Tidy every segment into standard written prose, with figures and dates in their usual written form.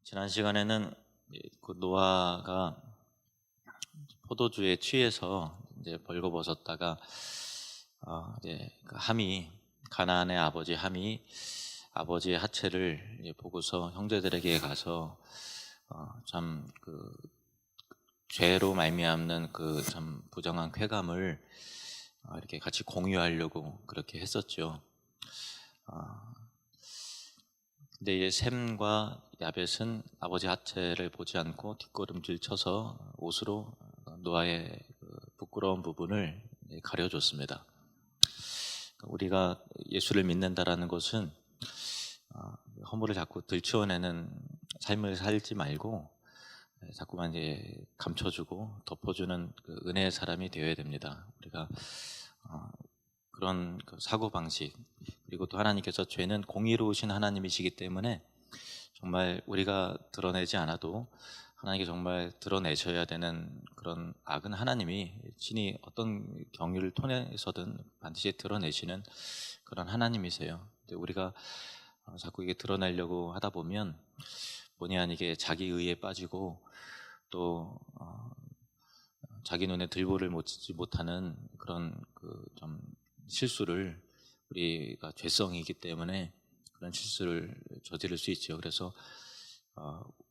지난 시간에는 그 노아가 포도주에 취해서 이제 벌거벗었다가 이제 그 함이 가나안의 아버지 함이 아버지의 하체를 보고서 형제들에게 가서 참 그 죄로 말미암는 그 참 부정한 쾌감을 이렇게 같이 공유하려고 그렇게 했었죠. 근데 이제 셈과 야벳은 아버지 하체를 보지 않고 뒷걸음질 쳐서 옷으로 노아의 그 부끄러운 부분을 가려줬습니다. 우리가 예수를 믿는다라는 것은 허물을 자꾸 들추어내는 삶을 살지 말고 자꾸만 이제 감춰주고 덮어주는 그 은혜의 사람이 되어야 됩니다. 우리가 그런 그 사고 방식, 그리고 또 하나님께서 죄는 공의로우신 하나님이시기 때문에 정말 우리가 드러내지 않아도 하나님께 정말 드러내셔야 되는 그런 악은 하나님이 친히 어떤 경위를 통해서든 반드시 드러내시는 그런 하나님이세요. 근데 우리가 자꾸 이게 드러내려고 하다 보면 본의 아니게 자기 의에 빠지고 또 자기 눈에 들보를 못지 못하는 그런 그 좀 실수를, 우리가 죄성이기 때문에 그런 실수를 저지를 수 있죠. 그래서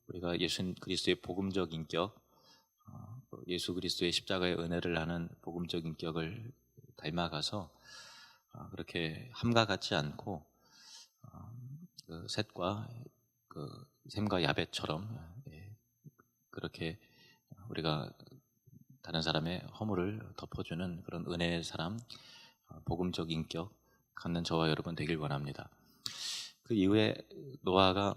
우리가 예수 그리스도의 복음적 인격, 예수 그리스도의 십자가의 은혜를 아는 복음적 인격을 닮아가서 그렇게 함과 같지 않고 그 셋과 그 셈과 야벳처럼 그렇게 우리가 다른 사람의 허물을 덮어주는 그런 은혜의 사람, 복음적 인격 갖는 저와 여러분 되길 원합니다. 그 이후에 노아가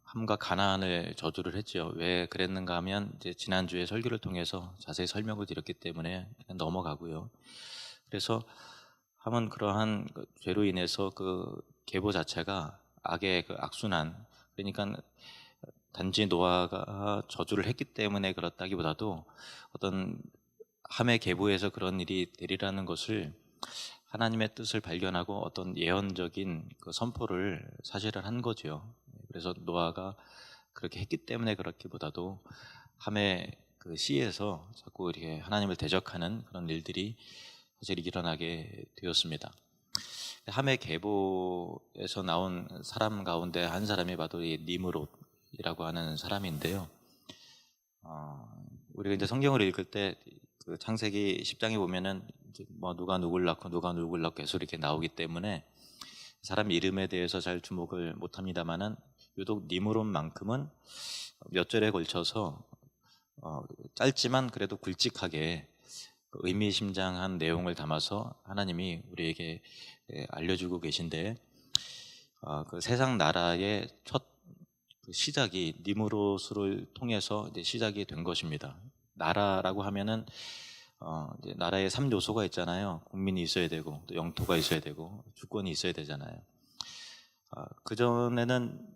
함과 가나안을 저주를 했죠. 왜 그랬는가 하면 이제 지난주에 설교를 통해서 자세히 설명을 드렸기 때문에 그냥 넘어가고요. 그래서 함은 그러한 그 죄로 인해서 그 계보 자체가 악의 그 악순환, 그러니까 단지 노아가 저주를 했기 때문에 그렇다기보다도 어떤 함의 계보에서 그런 일이 되리라는 것을 하나님의 뜻을 발견하고 어떤 예언적인 그 선포를 사실은 한 거죠. 그래서 노아가 그렇게 했기 때문에 그렇기보다도 함의 그 시에서 자꾸 이렇게 하나님을 대적하는 그런 일들이 사실 일어나게 되었습니다. 함의 계보에서 나온 사람 가운데 한 사람이 바로 이 니므롯이라고 하는 사람인데요. 우리가 이제 성경을 읽을 때 그 창세기 10장에 보면은 이제 뭐 누가 누굴 낳고 누가 누굴 낳고 계속 이렇게 나오기 때문에 사람 이름에 대해서 잘 주목을 못합니다만은 유독 니므롯만큼은 몇 절에 걸쳐서 짧지만 그래도 굵직하게 의미심장한 내용을 담아서 하나님이 우리에게 알려주고 계신데, 그 세상 나라의 첫 시작이 니므롯을 통해서 이제 시작이 된 것입니다. 나라라고 하면은 이제 나라에 3요소가 있잖아요. 국민이 있어야 되고 또 영토가 있어야 되고 주권이 있어야 되잖아요. 그 전에는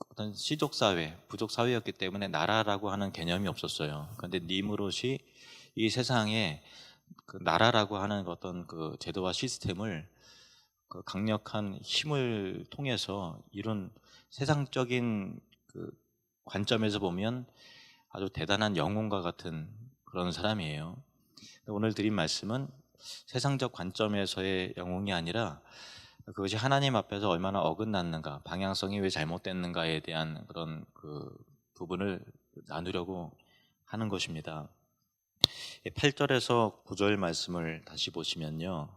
어떤 시족 사회, 부족 사회였기 때문에 나라라고 하는 개념이 없었어요. 그런데 니므롯이 이 세상에 그 나라라고 하는 어떤 그 제도와 시스템을 그 강력한 힘을 통해서 이룬, 세상적인 그 관점에서 보면 아주 대단한 영웅과 같은 그런 사람이에요. 오늘 드린 말씀은 세상적 관점에서의 영웅이 아니라 그것이 하나님 앞에서 얼마나 어긋났는가, 방향성이 왜 잘못됐는가에 대한 그런 그 부분을 나누려고 하는 것입니다. 8절에서 9절 말씀을 다시 보시면요,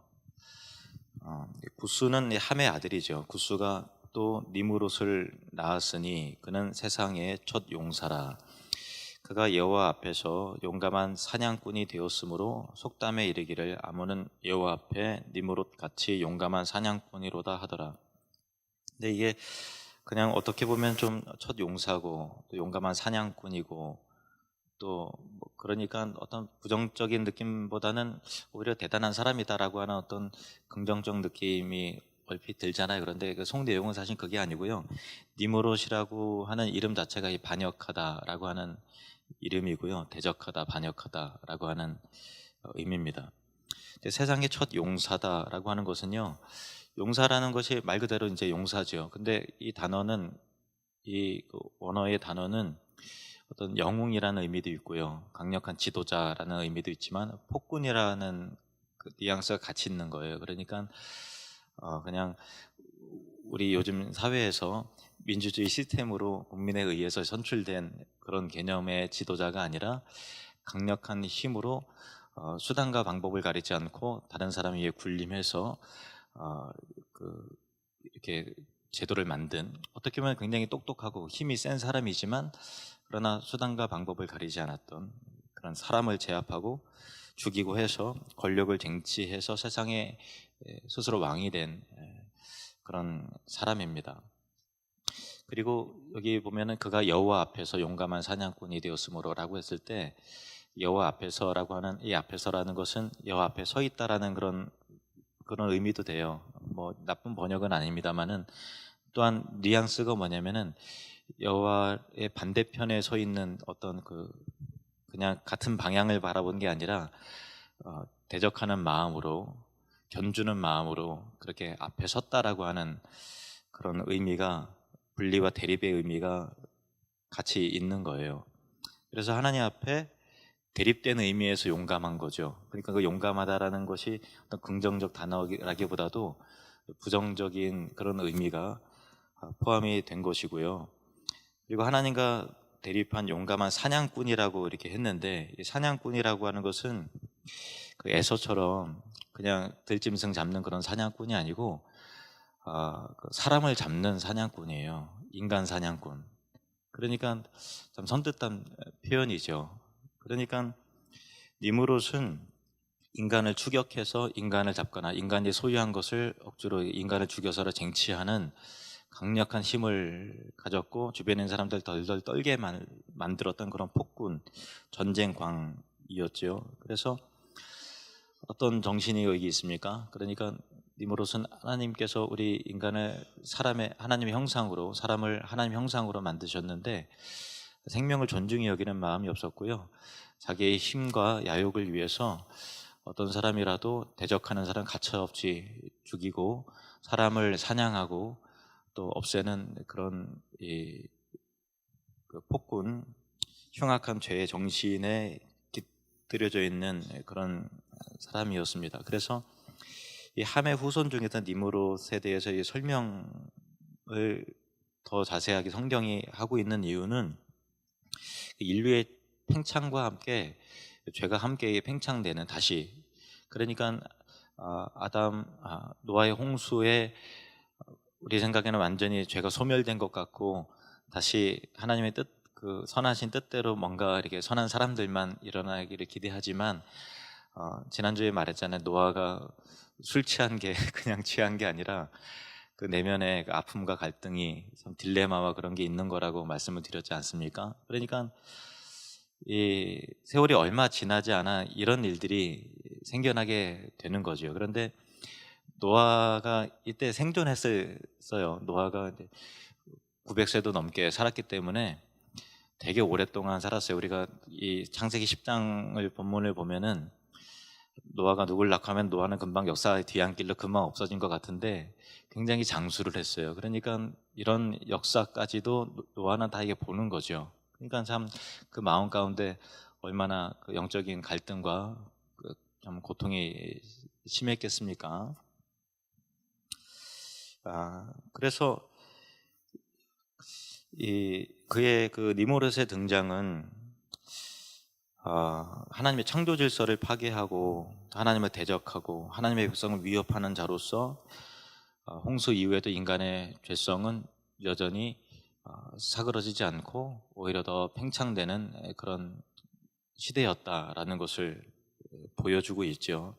구스는 함의 아들이죠. 구스가 또 니므롯을 낳았으니 그는 세상의 첫 용사라. 그가 여호와 앞에서 용감한 사냥꾼이 되었으므로 속담에 이르기를 아몬은 여호와 앞에 니므롯 같이 용감한 사냥꾼이로다 하더라. 근데 이게 그냥 어떻게 보면 좀 첫 용사고 또 용감한 사냥꾼이고 또 뭐 그러니까 어떤 부정적인 느낌보다는 오히려 대단한 사람이다라고 하는 어떤 긍정적 느낌이 얼핏 들잖아요. 그런데 그 속 내용은 사실 그게 아니고요. 니므롯이라고 하는 이름 자체가 이 반역하다라고 하는 이름이고요. 대적하다, 반역하다라고 하는 의미입니다. 세상의 첫 용사다라고 하는 것은요, 용사라는 것이 말 그대로 이제 용사죠. 근데 이 단어는 그 원어의 단어는 어떤 영웅이라는 의미도 있고요, 강력한 지도자라는 의미도 있지만 폭군이라는 그 뉘앙스가 같이 있는 거예요. 그러니까 그냥 우리 요즘 사회에서 민주주의 시스템으로 국민에 의해서 선출된 그런 개념의 지도자가 아니라 강력한 힘으로 수단과 방법을 가리지 않고 다른 사람 위에 군림해서 이렇게 제도를 만든, 어떻게 보면 굉장히 똑똑하고 힘이 센 사람이지만 그러나 수단과 방법을 가리지 않았던 그런 사람을 제압하고 죽이고 해서 권력을 쟁취해서 세상에 스스로 왕이 된 그런 사람입니다. 그리고 여기 보면은 그가 여호와 앞에서 용감한 사냥꾼이 되었으므로라고 했을 때, 여호와 앞에서라고 하는 이 앞에서라는 것은 여호와 앞에 서 있다라는 그런 의미도 돼요. 뭐 나쁜 번역은 아닙니다만은, 또한 뉘앙스가 뭐냐면은 여호와의 반대편에 서 있는 어떤 그냥 같은 방향을 바라보는 게 아니라 대적하는 마음으로, 견주는 마음으로 그렇게 앞에 섰다라고 하는 그런 의미가, 분리와 대립의 의미가 같이 있는 거예요. 그래서 하나님 앞에 대립된 의미에서 용감한 거죠. 그러니까 그 용감하다라는 것이 어떤 긍정적 단어라기보다도 부정적인 그런 의미가 포함이 된 것이고요. 그리고 하나님과 대립한 용감한 사냥꾼이라고 이렇게 했는데, 이 사냥꾼이라고 하는 것은 그 에서처럼 그냥 들짐승 잡는 그런 사냥꾼이 아니고 그 사람을 잡는 사냥꾼이에요. 인간 사냥꾼. 그러니까 참 선뜻한 표현이죠. 그러니까 니무롯은 인간을 추격해서 인간을 잡거나 인간이 소유한 것을 억지로 인간을 죽여서 쟁취하는 강력한 힘을 가졌고, 주변에 있는 사람들 덜덜 떨게 만들었던 그런 폭군, 전쟁광이었죠. 그래서 어떤 정신이 여기 있습니까? 그러니까 니무롯은 하나님께서 우리 인간을 하나님의 형상으로, 사람을 하나님의 형상으로 만드셨는데 생명을 존중히 여기는 마음이 없었고요, 자기의 힘과 야욕을 위해서 어떤 사람이라도 대적하는 사람 가차없이 죽이고 사람을 사냥하고 또 없애는 그런 그 폭군, 흉악한 죄의 정신에 깃들여져 있는 그런 사람이었습니다. 그래서 이 함의 후손 중에서 니무롯에 대해서 이 설명을 더 자세하게 성경이 하고 있는 이유는 인류의 팽창과 함께 죄가 함께 팽창되는, 다시, 그러니까 노아의 홍수에 우리 생각에는 완전히 죄가 소멸된 것 같고 다시 하나님의 그 선하신 뜻대로 뭔가 이렇게 선한 사람들만 일어나기를 기대하지만, 지난주에 말했잖아요. 노아가 술 취한 게 그냥 취한 게 아니라 그 내면의 그 아픔과 갈등이 참 딜레마와 그런 게 있는 거라고 말씀을 드렸지 않습니까? 그러니까 이 세월이 얼마 지나지 않아 이런 일들이 생겨나게 되는 거죠. 그런데 노아가 이때 생존했어요. 노아가 900세도 넘게 살았기 때문에 되게 오랫동안 살았어요. 우리가 이 창세기 10장을 본문을 보면은 노아가 누굴 낳고하면 노아는 금방 역사의 뒤안길로 금방 없어진 것 같은데 굉장히 장수를 했어요. 그러니까 이런 역사까지도 노아는 다 이게 보는 거죠. 그러니까 참 그 마음 가운데 얼마나 그 영적인 갈등과 좀 고통이 심했겠습니까? 그래서 그의 그 니무롯의 등장은 하나님의 창조 질서를 파괴하고 하나님을 대적하고 하나님의 백성을 위협하는 자로서 홍수 이후에도 인간의 죄성은 여전히 사그러지지 않고 오히려 더 팽창되는 그런 시대였다라는 것을 보여주고 있죠.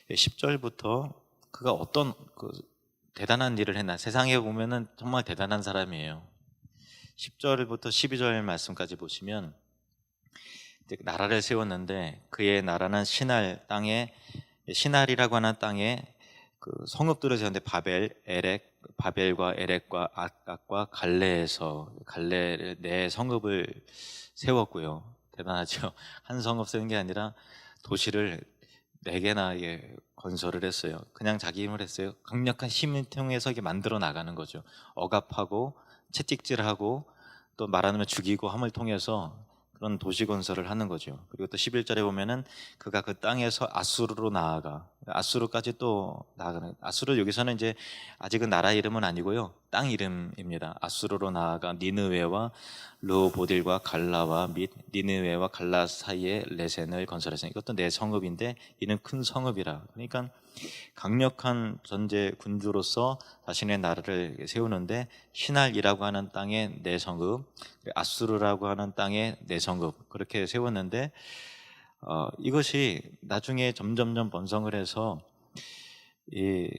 10절부터 그가 어떤 대단한 일을 했나, 세상에 보면은 정말 대단한 사람이에요. 10절부터 12절 말씀까지 보시면 나라를 세웠는데 그의 나라는 시날 땅에, 시날이라고 하는 땅에 그 성읍들을 세웠는데 바벨과 에렉과 악각과 갈레에서 갈레 네 성읍을 세웠고요. 대단하죠. 한 성읍 세운 게 아니라 도시를 4개나 건설을 했어요. 그냥 자기 힘을 했어요. 강력한 힘을 통해서 이게 만들어 나가는 거죠. 억압하고 채찍질하고 또 말하면 죽이고 함을 통해서 그런 도시 건설을 하는 거죠. 그리고 또 11절에 보면은 그가 그 땅에서 아수르로 나아가, 아수르까지 또 나아가는, 아수르 여기서는 이제 아직은 나라 이름은 아니고요, 땅 이름입니다. 아수르로 나아가 니느웨와 르호보딜과 갈라와 및 니느웨와 갈라 사이에 레센을 건설했으니, 이것도 내 성읍인데 이는 큰 성읍이라. 그러니까 강력한 전제 군주로서 자신의 나라를 세우는데, 신할이라고 하는 땅에 내 성읍, 아수르라고 하는 땅에 내 성읍, 그렇게 세웠는데 이것이 나중에 점점점 번성을 해서 이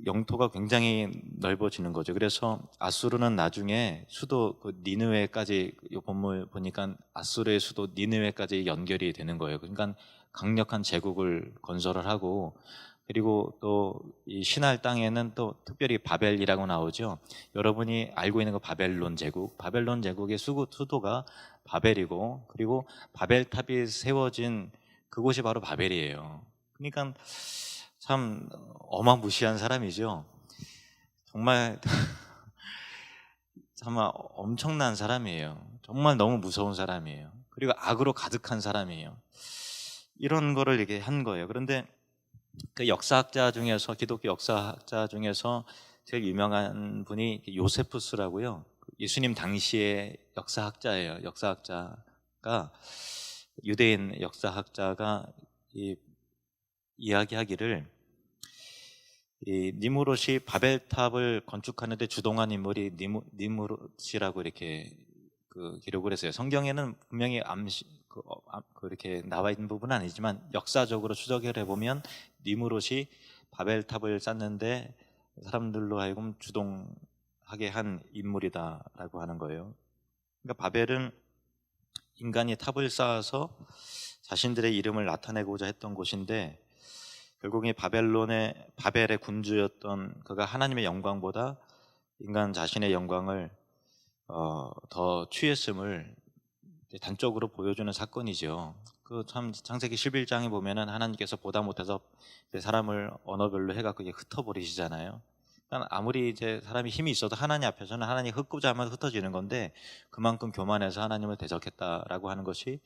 영토가 굉장히 넓어지는 거죠. 그래서 아수르는 나중에 수도 그 니느웨까지, 이 본문 보니까 아수르의 수도 니느웨까지 연결이 되는 거예요. 그러니까 강력한 제국을 건설을 하고, 그리고 또 이 신할 땅에는 또 특별히 바벨이라고 나오죠. 여러분이 알고 있는 그 바벨론 제국, 바벨론 제국의 수도가 바벨이고, 그리고 바벨탑이 세워진 그곳이 바로 바벨이에요. 그러니까 참 어마무시한 사람이죠. 정말 정말 엄청난 사람이에요. 정말 너무 무서운 사람이에요. 그리고 악으로 가득한 사람이에요. 이런 거를 이렇게 한 거예요. 그런데 그 역사학자 중에서, 기독교 역사학자 중에서 제일 유명한 분이 요세푸스라고요. 예수님 당시의 역사학자예요. 역사학자가, 유대인 역사학자가 이야기하기를, 이 니무롯이 바벨탑을 건축하는데 주동한 인물이 니무롯이라고 이렇게 기록을 했어요. 성경에는 분명히 그렇게 나와 있는 부분은 아니지만 역사적으로 추적을 해보면 니무롯이 바벨탑을 쌓는데 사람들로 하여금 주동하게 한 인물이다라고 하는 거예요. 그러니까 바벨은 인간이 탑을 쌓아서 자신들의 이름을 나타내고자 했던 곳인데, 결국에 바벨의 군주였던 그가 하나님의 영광보다 인간 자신의 영광을 더 취했음을 단적으로 보여주는 사건이죠. 그 참 창세기 11장에 보면은 하나님께서 보다 못해서 사람을 언어별로 해갖고 흩어버리시잖아요. 그러니까 아무리 이제 사람이 힘이 있어도 하나님 앞에서는 하나님 흩고자 하면 흩어지는 건데, 그만큼 교만해서 하나님을 대적했다라고 하는 것이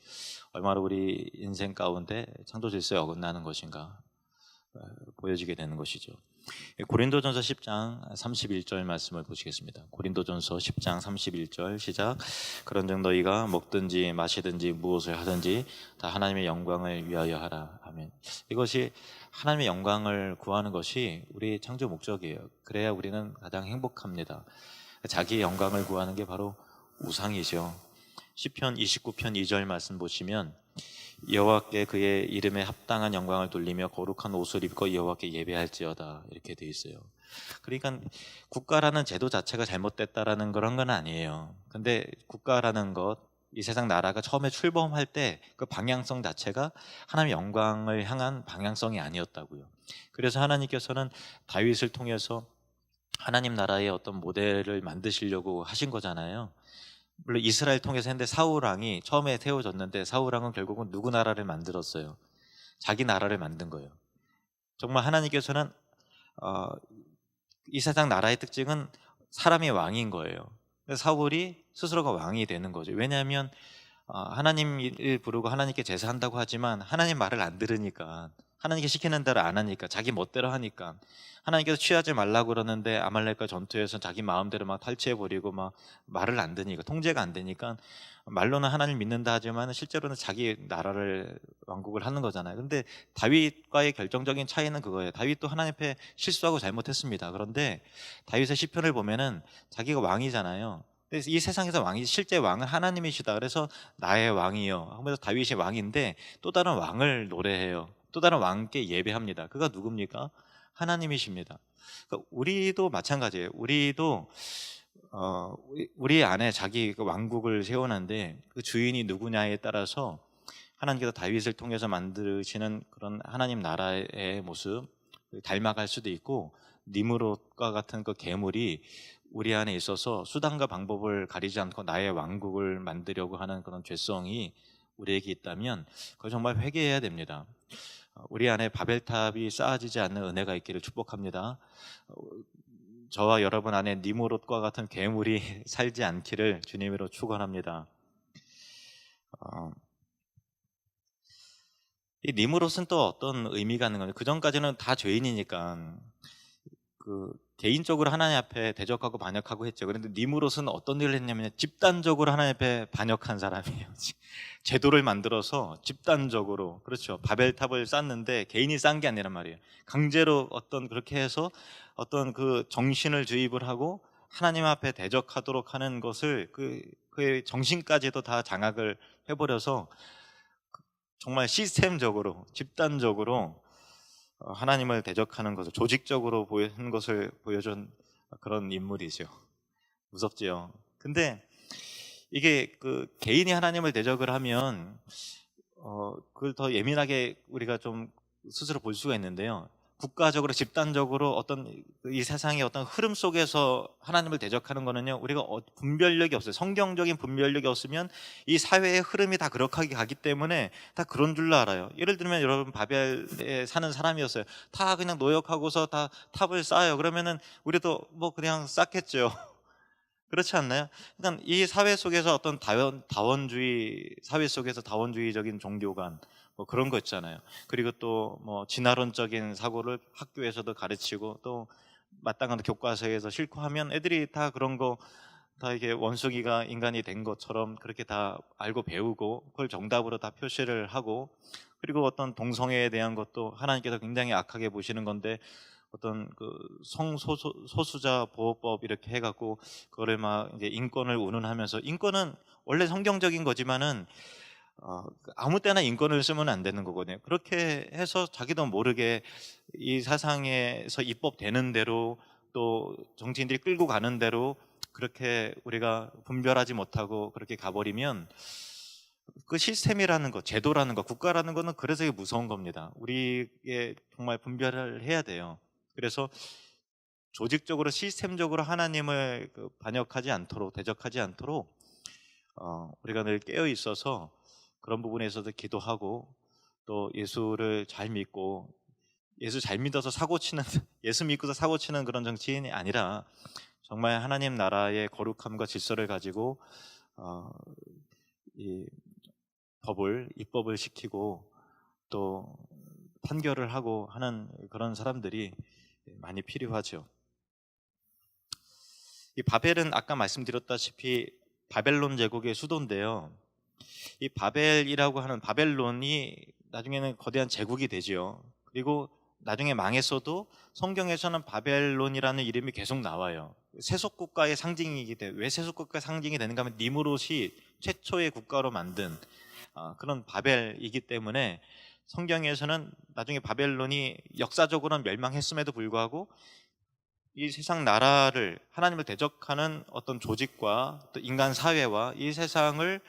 얼마나 우리 인생 가운데 창조 질서에 어긋나는 것인가 보여지게 되는 것이죠. 고린도전서 10장 31절 말씀을 보시겠습니다. 고린도전서 10장 31절 시작. 그런즉 너희가 먹든지 마시든지 무엇을 하든지 다 하나님의 영광을 위하여 하라. 아멘. 이것이 하나님의 영광을 구하는 것이 우리 창조 목적이에요. 그래야 우리는 가장 행복합니다. 자기의 영광을 구하는 게 바로 우상이죠. 시편 29편 2절 말씀 보시면, 여호와께 그의 이름에 합당한 영광을 돌리며 거룩한 옷을 입고 여호와께 예배할지어다, 이렇게 돼 있어요. 그러니까 국가라는 제도 자체가 잘못됐다라는 그런 건 아니에요. 근데 국가라는 것, 이 세상 나라가 처음에 출범할 때 그 방향성 자체가 하나님의 영광을 향한 방향성이 아니었다고요. 그래서 하나님께서는 다윗을 통해서 하나님 나라의 어떤 모델을 만드시려고 하신 거잖아요. 물론 이스라엘 통해서 했는데, 사울 왕이 처음에 세워졌는데 사울 왕은 결국은 누구 나라를 만들었어요? 자기 나라를 만든 거예요. 정말 하나님께서는 이 세상 나라의 특징은 사람이 왕인 거예요. 사울이 스스로가 왕이 되는 거죠. 왜냐하면 하나님을 부르고 하나님께 제사한다고 하지만 하나님 말을 안 들으니까, 하나님께 시키는 대로 안 하니까, 자기 멋대로 하니까, 하나님께서 취하지 말라고 그러는데 아말렉과 전투에서 자기 마음대로 막 탈취해버리고 막 말을 안 듣니까, 통제가 안 되니까, 말로는 하나님 믿는다 하지만 실제로는 자기 나라를, 왕국을 하는 거잖아요. 근데 다윗과의 결정적인 차이는 그거예요. 다윗도 하나님 앞에 실수하고 잘못했습니다. 그런데 다윗의 시편을 보면은 자기가 왕이잖아요. 그래서 이 세상에서 왕이, 실제 왕은 하나님이시다. 그래서 나의 왕이요 하면서 다윗이 왕인데 또 다른 왕을 노래해요. 또 다른 왕께 예배합니다. 그가 누굽니까? 하나님이십니다. 그러니까 우리도 마찬가지예요. 우리도 우리 안에 자기 왕국을 세워놨는데 그 주인이 누구냐에 따라서 하나님께서 다윗을 통해서 만드시는 그런 하나님 나라의 모습 닮아갈 수도 있고, 니므롯과 같은 그 괴물이 우리 안에 있어서 수단과 방법을 가리지 않고 나의 왕국을 만들려고 하는 그런 죄성이 우리에게 있다면 그거 정말 회개해야 됩니다. 우리 안에 바벨탑이 쌓아지지 않는 은혜가 있기를 축복합니다. 저와 여러분 안에 니무롯과 같은 괴물이 살지 않기를 주님으로 축원합니다. 이 니무롯은 또 어떤 의미가 있는 거냐? 그 전까지는 다 죄인이니까 개인적으로 하나님 앞에 대적하고 반역하고 했죠. 그런데 니무롯은 어떤 일을 했냐면 집단적으로 하나님 앞에 반역한 사람이에요. 제도를 만들어서 집단적으로, 그렇죠, 바벨탑을 쌓는데 개인이 쌓은 게 아니란 말이에요. 강제로 그렇게 해서 어떤 정신을 주입을 하고 하나님 앞에 대적하도록 하는 것을 그의 정신까지도 다 장악을 해버려서 정말 시스템적으로 집단적으로 하나님을 대적하는 것을 조직적으로 보이는 것을 보여준 그런 인물이죠. 무섭지요. 근데 이게 개인이 하나님을 대적을 하면 그걸 더 예민하게 우리가 좀 스스로 볼 수가 있는데요. 국가적으로 집단적으로 이 세상의 어떤 흐름 속에서 하나님을 대적하는 거는요, 우리가 분별력이 없어요. 성경적인 분별력이 없으면 이 사회의 흐름이 다 그렇게 가기 때문에 다 그런 줄로 알아요. 예를 들면 여러분 바벨에 사는 사람이었어요. 다 그냥 노역하고서 다 탑을 쌓아요. 그러면은 우리도 뭐 그냥 쌓겠죠. 그렇지 않나요? 그러니까 이 사회 속에서 어떤 다원주의 사회 속에서 다원주의적인 종교관 뭐 그런 거 있잖아요. 그리고 또 뭐 진화론적인 사고를 학교에서도 가르치고 또 마땅한 교과서에서 실고 하면 애들이 다 그런 거 다 이게 원숭이가 인간이 된 것처럼 그렇게 다 알고 배우고 그걸 정답으로 다 표시를 하고, 그리고 어떤 동성애에 대한 것도 하나님께서 굉장히 악하게 보시는 건데 어떤 성소수자 보호법 이렇게 해갖고 그거를 막 이제 인권을 운운하면서, 인권은 원래 성경적인 거지만은 아무 때나 인권을 쓰면 안 되는 거거든요. 그렇게 해서 자기도 모르게 이 사상에서 입법되는 대로 또 정치인들이 끌고 가는 대로 그렇게 우리가 분별하지 못하고 그렇게 가버리면 그 시스템이라는 거, 제도라는 거, 국가라는 거는 그래서 이게 무서운 겁니다. 우리의 정말 분별을 해야 돼요. 그래서 조직적으로 시스템적으로 하나님을 반역하지 않도록, 대적하지 않도록 우리가 늘 깨어 있어서 그런 부분에서도 기도하고 또 예수를 잘 믿고, 예수 잘 믿어서 사고치는 예수 믿고서 사고치는 그런 정치인이 아니라 정말 하나님 나라의 거룩함과 질서를 가지고 이 입법을 시키고 또 판결을 하고 하는 그런 사람들이 많이 필요하죠. 이 바벨은 아까 말씀드렸다시피 바벨론 제국의 수도인데요. 이 바벨이라고 하는 바벨론이 나중에는 거대한 제국이 되지요. 그리고 나중에 망했어도 성경에서는 바벨론이라는 이름이 계속 나와요. 세속 국가의 상징이기 때문에. 왜 세속 국가의 상징이 되는가 하면 니무롯이 최초의 국가로 만든 그런 바벨이기 때문에 성경에서는 나중에 바벨론이 역사적으로는 멸망했음에도 불구하고 이 세상 나라를, 하나님을 대적하는 어떤 조직과 또 인간 사회와 이 세상을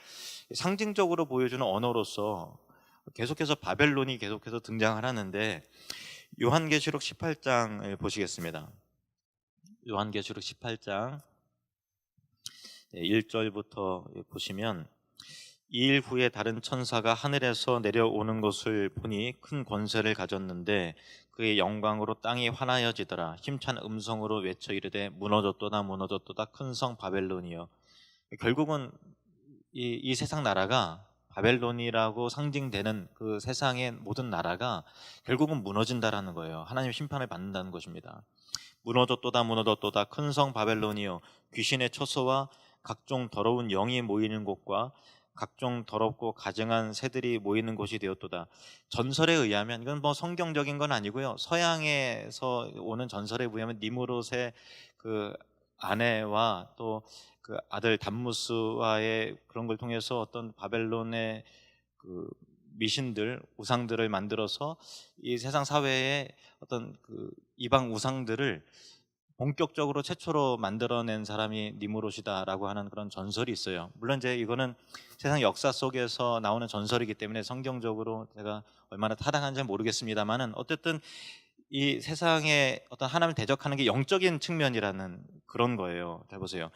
상징적으로 보여주는 언어로서 계속해서 바벨론이 계속해서 등장을 하는데, 요한계시록 18장을 보시겠습니다. 요한계시록 18장 1절부터 보시면, 이 일 후에 다른 천사가 하늘에서 내려오는 것을 보니 큰 권세를 가졌는데 그의 영광으로 땅이 환하여지더라. 힘찬 음성으로 외쳐 이르되 무너졌도다 무너졌도다 큰 성 바벨론이여. 결국은 이 세상 나라가, 바벨론이라고 상징되는 그 세상의 모든 나라가 결국은 무너진다라는 거예요. 하나님의 심판을 받는다는 것입니다. 무너졌도다 무너졌도다 큰 성 바벨론이여, 귀신의 처소와 각종 더러운 영이 모이는 곳과 각종 더럽고 가증한 새들이 모이는 곳이 되었도다. 전설에 의하면, 이건 뭐 성경적인 건 아니고요, 서양에서 오는 전설에 의하면 니무롯의 그 아내와 또 그 아들 담무스와의 그런 걸 통해서 어떤 바벨론의 그 미신들, 우상들을 만들어서 이 세상 사회에 어떤 이방 우상들을 본격적으로 최초로 만들어낸 사람이 니무롯이다라고 하는 그런 전설이 있어요. 물론 이제 이거는 세상 역사 속에서 나오는 전설이기 때문에 성경적으로 제가 얼마나 타당한지 모르겠습니다만은, 어쨌든 이 세상에 어떤 하나님을 대적하는 게 영적인 측면이라는 그런 거예요. 잘 보세요.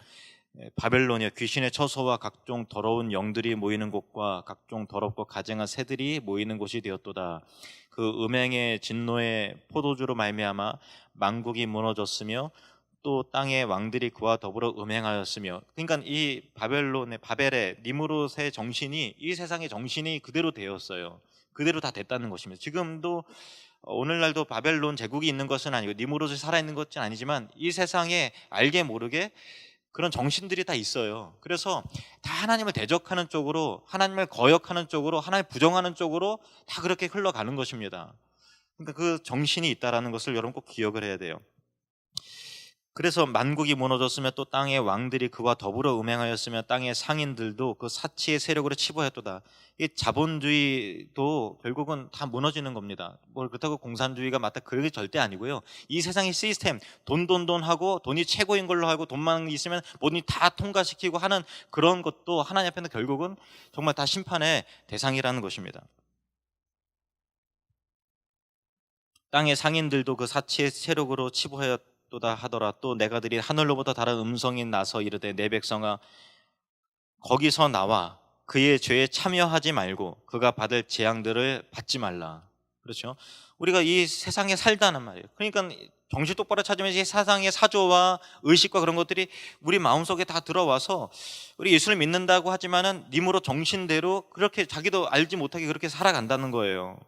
바벨론이여 귀신의 처소와 각종 더러운 영들이 모이는 곳과 각종 더럽고 가증한 새들이 모이는 곳이 되었도다. 그 음행의 진노의 포도주로 말미암아 만국이 무너졌으며 또 땅의 왕들이 그와 더불어 음행하였으며. 그러니까 이 바벨의 니무롯의 정신이 이 세상의 정신이 그대로 되었어요. 그대로 다 됐다는 것입니다. 지금도 오늘날도 바벨론 제국이 있는 것은 아니고 니무롯이 살아있는 것은 아니지만 이 세상에 알게 모르게 그런 정신들이 다 있어요. 그래서 다 하나님을 대적하는 쪽으로, 하나님을 거역하는 쪽으로, 하나님을 부정하는 쪽으로 다 그렇게 흘러가는 것입니다. 그러니까 그 정신이 있다는 것을 여러분 꼭 기억을 해야 돼요. 그래서 만국이 무너졌으며 또 땅의 왕들이 그와 더불어 음행하였으며 땅의 상인들도 그 사치의 세력으로 치부하였도다. 이 자본주의도 결국은 다 무너지는 겁니다. 뭘 그렇다고 공산주의가 맞다 그런 게 절대 아니고요. 이 세상의 시스템, 돈 하고 돈이 최고인 걸로 하고 돈만 있으면 뭐니 다 통과시키고 하는 그런 것도 하나님 앞에는 결국은 정말 다 심판의 대상이라는 것입니다. 땅의 상인들도 그 사치의 세력으로 치부하였도다 하더라. 또 내가 들인 하늘로부터 다른 음성이 나서 이르되 내 백성아 거기서 나와 그의 죄에 참여하지 말고 그가 받을 재앙들을 받지 말라. 그렇죠? 우리가 이 세상에 살다는 말이에요. 그러니까 정신 똑바로 찾으면 이 세상의 사조와 의식과 그런 것들이 우리 마음속에 다 들어와서 우리 예수를 믿는다고 하지만은 님으로 정신대로 그렇게 자기도 알지 못하게 그렇게 살아간다는 거예요.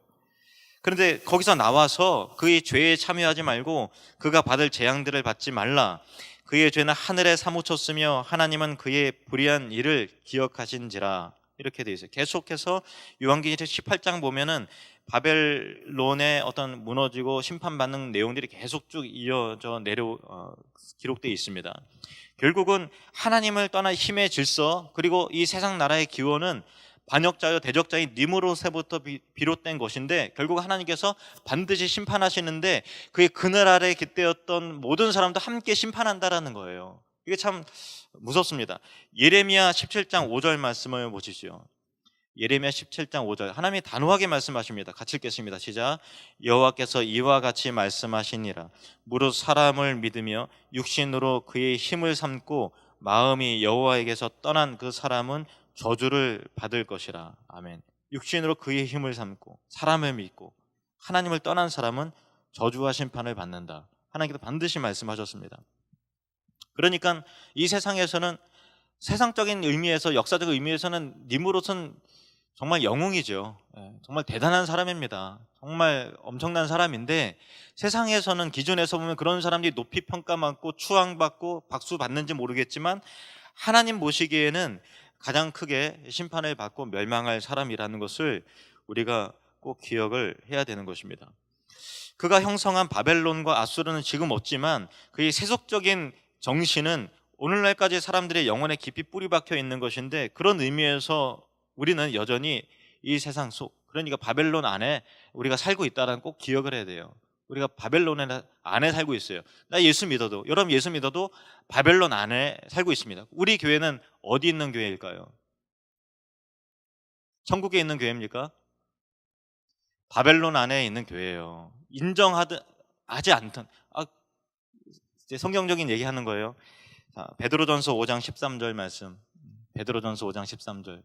그런데 거기서 나와서 그의 죄에 참여하지 말고 그가 받을 재앙들을 받지 말라. 그의 죄는 하늘에 사무쳤으며 하나님은 그의 불의한 일을 기억하신지라. 이렇게 되어 있어요. 계속해서 요한계시록 18장 보면은 바벨론의 어떤 무너지고 심판받는 내용들이 계속 쭉 이어져 기록되어 있습니다. 결국은 하나님을 떠난 힘의 질서, 그리고 이 세상 나라의 기원은 반역자여 대적자인 니무롯에부터 비롯된 것인데 결국 하나님께서 반드시 심판하시는데 그의 그늘 아래 깃대었던 모든 사람도 함께 심판한다라는 거예요. 이게 참 무섭습니다. 예레미야 17장 5절 말씀을 보시죠. 예레미야 17장 5절 하나님이 단호하게 말씀하십니다. 같이 읽겠습니다. 시작. 여호와께서 이와 같이 말씀하시니라. 무릇 사람을 믿으며 육신으로 그의 힘을 삼고 마음이 여호와에게서 떠난 그 사람은 저주를 받을 것이라. 아멘. 육신으로 그의 힘을 삼고 사람을 믿고 하나님을 떠난 사람은 저주와 심판을 받는다. 하나님께서 반드시 말씀하셨습니다. 그러니까 이 세상에서는 세상적인 의미에서, 역사적 의미에서는 니무롯은 정말 영웅이죠. 정말 대단한 사람입니다. 정말 엄청난 사람인데 세상에서는 기준에서 보면 그런 사람들이 높이 평가받고 추앙받고 박수 받는지 모르겠지만 하나님 보시기에는 가장 크게 심판을 받고 멸망할 사람이라는 것을 우리가 꼭 기억을 해야 되는 것입니다. 그가 형성한 바벨론과 아수르는 지금 없지만 그의 세속적인 정신은 오늘날까지 사람들의 영혼에 깊이 뿌리 박혀 있는 것인데 그런 의미에서 우리는 여전히 이 세상 속, 그러니까 바벨론 안에 우리가 살고 있다는 꼭 기억을 해야 돼요. 우리가 바벨론 안에 살고 있어요. 나 예수 믿어도, 여러분 예수 믿어도 바벨론 안에 살고 있습니다. 우리 교회는 어디 있는 교회일까요? 천국에 있는 교회입니까? 바벨론 안에 있는 교회예요. 하지 않던 이제 성경적인 얘기하는 거예요. 자, 베드로전서 5장 13절 말씀. 베드로전서 5장 13절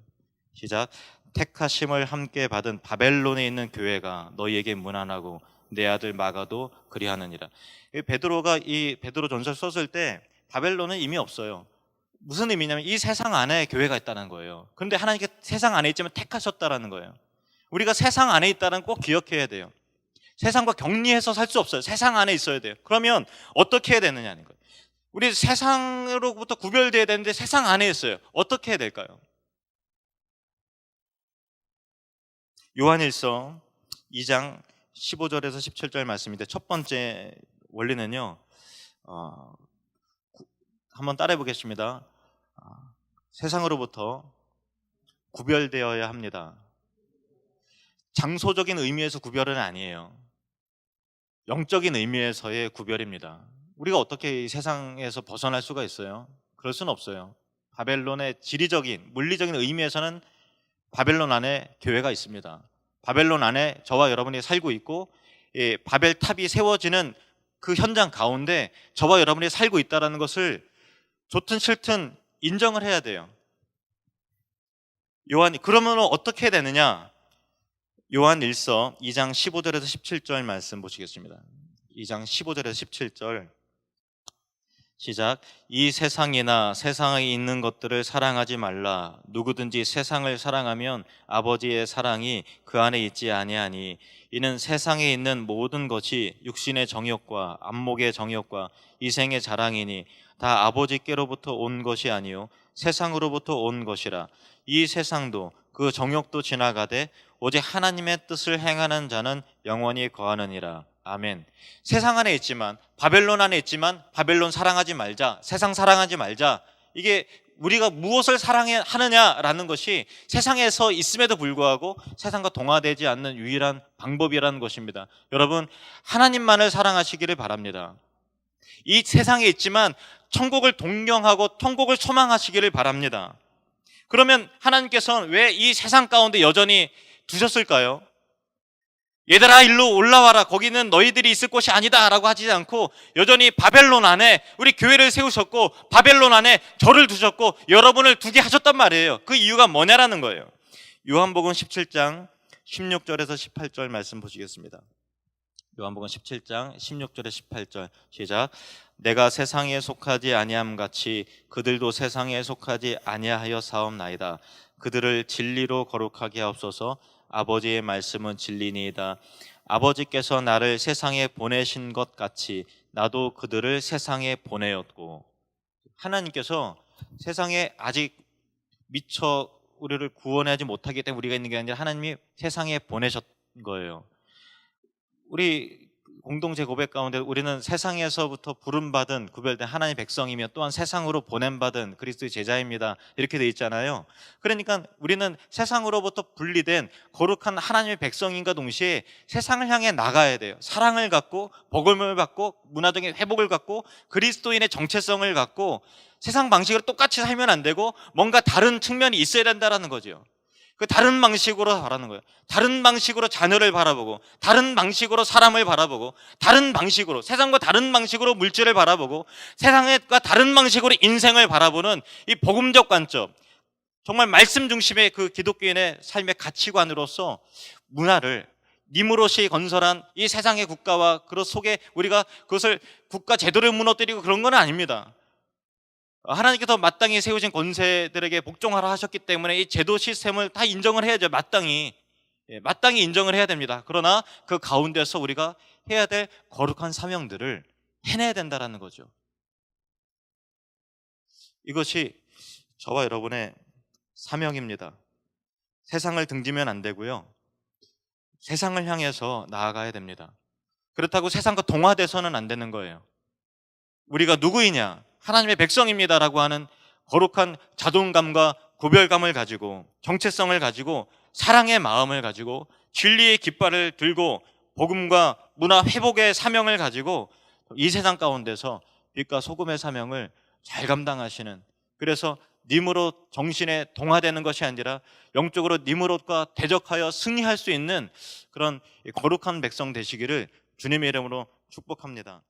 시작. 택하심을 함께 받은 바벨론에 있는 교회가 너희에게 문안하고 내 아들 마가도 그리하느니라. 베드로가 이 베드로전서를 썼을 때 바벨론은 이미 없어요. 무슨 의미냐면 이 세상 안에 교회가 있다는 거예요. 그런데 하나님께 세상 안에 있지만 택하셨다라는 거예요. 우리가 세상 안에 있다는 꼭 기억해야 돼요. 세상과 격리해서 살 수 없어요. 세상 안에 있어야 돼요. 그러면 어떻게 해야 되느냐는 거예요. 우리 세상으로부터 구별돼야 되는데 세상 안에 있어요. 어떻게 해야 될까요? 요한일서 2장 15절에서 17절 말씀인데 첫 번째 원리는요, 한번 따라해 보겠습니다. 세상으로부터 구별되어야 합니다. 장소적인 의미에서 구별은 아니에요. 영적인 의미에서의 구별입니다. 우리가 어떻게 이 세상에서 벗어날 수가 있어요? 그럴 수는 없어요. 바벨론의 지리적인, 물리적인 의미에서는 바벨론 안에 교회가 있습니다. 바벨론 안에 저와 여러분이 살고 있고 바벨탑이 세워지는 그 현장 가운데 저와 여러분이 살고 있다는 것을 좋든 싫든 인정을 해야 돼요. 요한이 그러면 어떻게 해야 되느냐? 요한 1서 2장 15절에서 17절 말씀 보시겠습니다. 2장 15절에서 17절 시작. 이 세상이나 세상에 있는 것들을 사랑하지 말라. 누구든지 세상을 사랑하면 아버지의 사랑이 그 안에 있지 아니하니 이는 세상에 있는 모든 것이 육신의 정욕과 안목의 정욕과 이생의 자랑이니 다 아버지께로부터 온 것이 아니요 세상으로부터 온 것이라. 이 세상도 그 정욕도 지나가되 오직 하나님의 뜻을 행하는 자는 영원히 거하느니라. 아멘. 세상 안에 있지만, 바벨론 안에 있지만 바벨론 사랑하지 말자, 세상 사랑하지 말자. 이게 우리가 무엇을 사랑하느냐라는 것이 세상에서 있음에도 불구하고 세상과 동화되지 않는 유일한 방법이라는 것입니다. 여러분, 하나님만을 사랑하시기를 바랍니다. 이 세상에 있지만 천국을 동경하고 천국을 소망하시기를 바랍니다. 그러면 하나님께서는 왜 이 세상 가운데 여전히 두셨을까요? 얘들아 일로 올라와라, 거기는 너희들이 있을 곳이 아니다 라고 하지 않고 여전히 바벨론 안에 우리 교회를 세우셨고 바벨론 안에 저를 두셨고 여러분을 두게 하셨단 말이에요. 그 이유가 뭐냐라는 거예요. 요한복음 17장 16절에서 18절 말씀 보시겠습니다. 요한복음 17장 16절에서 18절 시작. 내가 세상에 속하지 아니함 같이 그들도 세상에 속하지 아니하여 사옵나이다. 그들을 진리로 거룩하게 하옵소서. 아버지의 말씀은 진리니이다. 아버지께서 나를 세상에 보내신 것 같이 나도 그들을 세상에 보내었고. 하나님께서 세상에 아직 미처 우리를 구원하지 못하기 때문에 우리가 있는 게 아니라 하나님이 세상에 보내셨 거예요. 우리 공동체 고백 가운데 우리는 세상에서부터 부름받은 구별된 하나님의 백성이며 또한 세상으로 보냄받은 그리스도의 제자입니다. 이렇게 돼 있잖아요. 그러니까 우리는 세상으로부터 분리된 거룩한 하나님의 백성인과 동시에 세상을 향해 나가야 돼요. 사랑을 갖고 복음을 받고 문화적인 회복을 갖고 그리스도인의 정체성을 갖고 세상 방식으로 똑같이 살면 안 되고 뭔가 다른 측면이 있어야 된다는 거죠. 그 다른 방식으로 바라는 거예요. 다른 방식으로 자녀를 바라보고 다른 방식으로 사람을 바라보고 다른 방식으로 세상과 다른 방식으로 물질을 바라보고 세상과 다른 방식으로 인생을 바라보는 이 복음적 관점, 정말 말씀 중심의 그 기독교인의 삶의 가치관으로서 문화를 니무롯이 건설한 이 세상의 국가와 그 속에 우리가 그것을 국가 제도를 무너뜨리고 그런 건 아닙니다. 하나님께서 마땅히 세우신 권세들에게 복종하라 하셨기 때문에 이 제도 시스템을 다 인정을 해야죠. 마땅히 인정을 해야 됩니다. 그러나 그 가운데서 우리가 해야 될 거룩한 사명들을 해내야 된다는 거죠. 이것이 저와 여러분의 사명입니다. 세상을 등지면 안 되고요. 세상을 향해서 나아가야 됩니다. 그렇다고 세상과 동화돼서는 안 되는 거예요. 우리가 누구이냐? 하나님의 백성입니다라고 하는 거룩한 자존감과 구별감을 가지고 정체성을 가지고 사랑의 마음을 가지고 진리의 깃발을 들고 복음과 문화 회복의 사명을 가지고 이 세상 가운데서 빛과 소금의 사명을 잘 감당하시는, 그래서 니무롯 정신에 동화되는 것이 아니라 영적으로 니무롯과 대적하여 승리할 수 있는 그런 거룩한 백성 되시기를 주님의 이름으로 축복합니다.